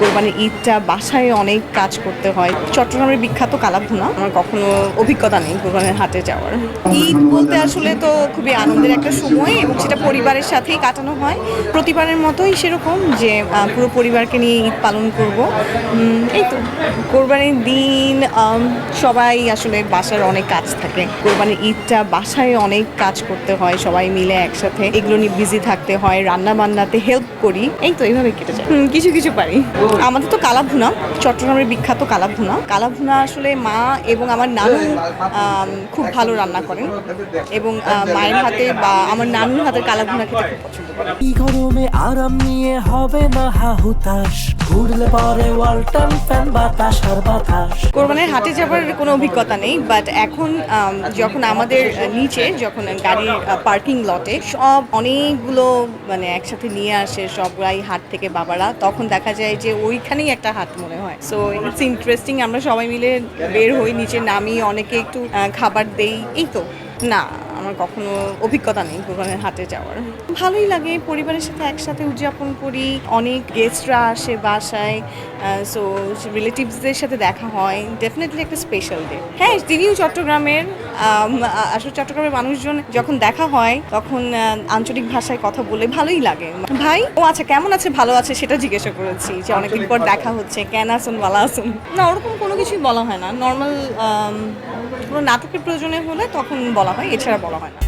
কোরবানির ঈদটা বাসায় অনেক কাজ করতে হয়। চট্টগ্রামের বিখ্যাত কালাভুনা, আমার কখনো অভিজ্ঞতা নেই কোরবানির হাটে যাওয়ার। ঈদ বলতে আসলে তো খুবই আনন্দের একটা সময় এবং সেটা পরিবারের সাথেই কাটানো হয়। প্রতিবারের মতোই সেরকম যে পুরো পরিবারকে নিয়ে ঈদ পালন করব। এই তো কোরবানির দিন সবাই আসলে বাসার অনেক কাজ থাকে। কোরবানির ঈদটা বাসায় অনেক কাজ করতে হয়, সবাই মিলে একসাথে এগুলো নিয়ে বিজি থাকতে হয়, রান্না বান্নাতে হেল্প করি। এই তো এইভাবে কেটে যায়। কিছু কিছু পারি। আমাদের তো কালাভুনা, চট্টগ্রামের বিখ্যাত কালাভুনা। কালাভুনা আসলে মা এবং আমার নানু খুব ভালো রান্না করেন এবং মায়ের হাতে বা আমার নানুর হাতের কালাভুনা খেতে খুব পছন্দ করি। এই গরমে আরাম নিয়ে হবে না হাহুতাশ, ঘুরলে পরে ওয়ালটন ফ্যান বাতাস আর বাতাস। কোরবানির হাটে যাবার কোনো অভিজ্ঞতা নেই, বাট এখন যখন আমাদের নিচে যখন গাড়ির পার্কিং লটে সব অনেকগুলো মানে একসাথে নিয়ে আসে সবাই হাট থেকে বাবারা, তখন দেখা যায় যে ওইখানেই একটা হাট মনে হয়। So it's interesting. আমরা সবাই মিলে বের হই, নিচে নামি, অনেকে একটু খাবার দেই। এই তো না, আমার কখনো অভিজ্ঞতা নেই কোরবানির হাটে যাওয়ার। ভালোই লাগে, পরিবারের সাথে একসাথে উদযাপন করি, অনেক গেস্টরা আসে বাসায়, সো রিলেটিভসদের সাথে দেখা হয়। ডেফিনেটলি একটা স্পেশাল ডে। হ্যাঁ, তিনিও চট্টগ্রামের। আসলে চট্টগ্রামের মানুষজন যখন দেখা হয় তখন আঞ্চলিক ভাষায় কথা বলে ভালোই লাগে। ভাই ও আচ্ছা কেমন আছে, ভালো আছে সেটা জিজ্ঞাসা করেছি, যে অনেকদিন পর দেখা হচ্ছে, কেন আসুন ভালো আসুন। না, ওরকম কোনো কিছুই বলা হয় না। নর্মাল কোনো নাটকের প্রয়োজনে হলে তখন বলা হয়, এছাড়া বলা হয় না।